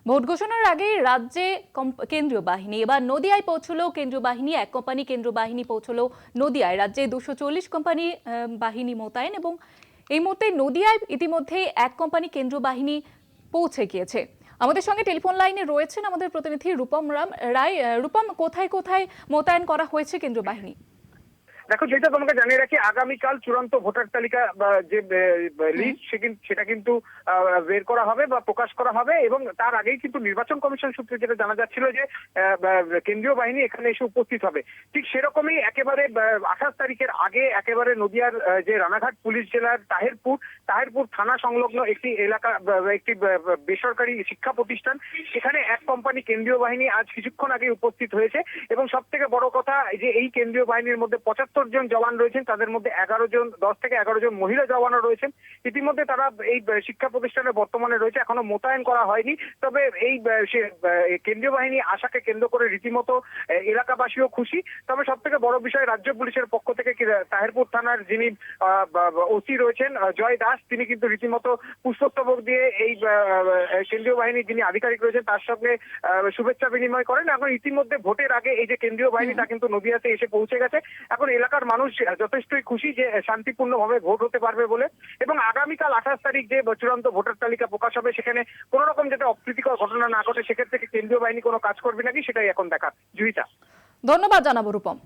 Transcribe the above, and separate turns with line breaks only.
Vote ঘোষণার আগে রাজ্যে কেন্দ্রীয় বাহিনী, এবার নদিয়ায় পৌঁছলো কেন্দ্রীয় বাহিনী। এক কোম্পানি কেন্দ্রীয় বাহিনী পৌঁছলো নদিয়ায়। রাজ্যে 240 কোম্পানি বাহিনী মোতায়েন, এবং এই মুহূর্তে নদিয়ায় ইতিমধ্যে এক কোম্পানি কেন্দ্রীয় বাহিনী পৌঁছে গিয়েছে। আমাদের সঙ্গে টেলিফোন লাইনে রয়েছেন আমাদের প্রতিনিধি রূপম রায়। রূপম, কোথায় কোথায় মোতায়েন করা হয়েছে কেন্দ্রীয় বাহিনী?
দেখো, যেটা তোমাকে জানিয়ে রাখি, আগামীকাল চূড়ান্ত ভোটার তালিকা যে লিস্ট সেটা কিন্তু বের করা হবে বা প্রকাশ করা হবে, এবং তার আগেই কিন্তু নির্বাচন কমিশন সূত্রে যেটা জানা যাচ্ছিল যে কেন্দ্রীয় বাহিনী এখানে এসে উপস্থিত হবে। ঠিক সেরকমই একেবারে 28 তারিখের আগে একেবারে নদিয়ার যে রানাঘাট পুলিশ জেলার তাহেরপুর থানা সংলগ্ন একটি এলাকা, একটি বেসরকারি শিক্ষা প্রতিষ্ঠান, সেখানে এক কোম্পানি কেন্দ্রীয় বাহিনী আজ কিছুক্ষণ আগে উপস্থিত হয়েছে। এবং সব থেকে বড় কথা যে এই কেন্দ্রীয় বাহিনীর মধ্যে 75 জন জওয়ান রয়েছেন, তাদের মধ্যে 10 থেকে 11 জন মহিলা জওয়ানও রয়েছেন। ইতিমধ্যে তারা এই শিক্ষা প্রতিষ্ঠানে বর্তমানে রয়েছে, এখনো মোতায়েন করা হয়নি। তবে এই কেন্দ্রীয় বাহিনী আশাকে কেন্দ্র করে রীতিমতো এলাকাবাসীও খুশি। তবে সব থেকে বড় বিষয়, রাজ্য পুলিশের পক্ষ থেকে তাহেরপুর থানার যিনি ওসি রয়েছেন জয় দাস, তিনি কিন্তু রীতিমতো পুষ্পস্তবক দিয়ে এই কেন্দ্রীয় বাহিনীর যিনি আধিকারিক রয়েছেন তার সঙ্গে শুভেচ্ছা বিনিময় করেন। এখন ইতিমধ্যে ভোটের আগে এই যে কেন্দ্রীয় বাহিনী তা কিন্তু নদিয়াতে এসে পৌঁছে গেছে। এখন এলাকার মানুষ যথেষ্টই খুশি যে শান্তিপূর্ণভাবে ভোট হতে পারবে বলে। এবং আগামীকাল 28 তারিখ যে চূড়ান্ত ভোটার তালিকা প্রকাশ হবে, সেখানে কোন রকম যাতে অপ্রীতিকর ঘটনা না ঘটে, সেক্ষেত্রে কেন্দ্রীয় বাহিনী কোনো কাজ করবে নাকি সেটাই এখন দেখার। জুহিতা,
ধন্যবাদ জানাবো রূপম।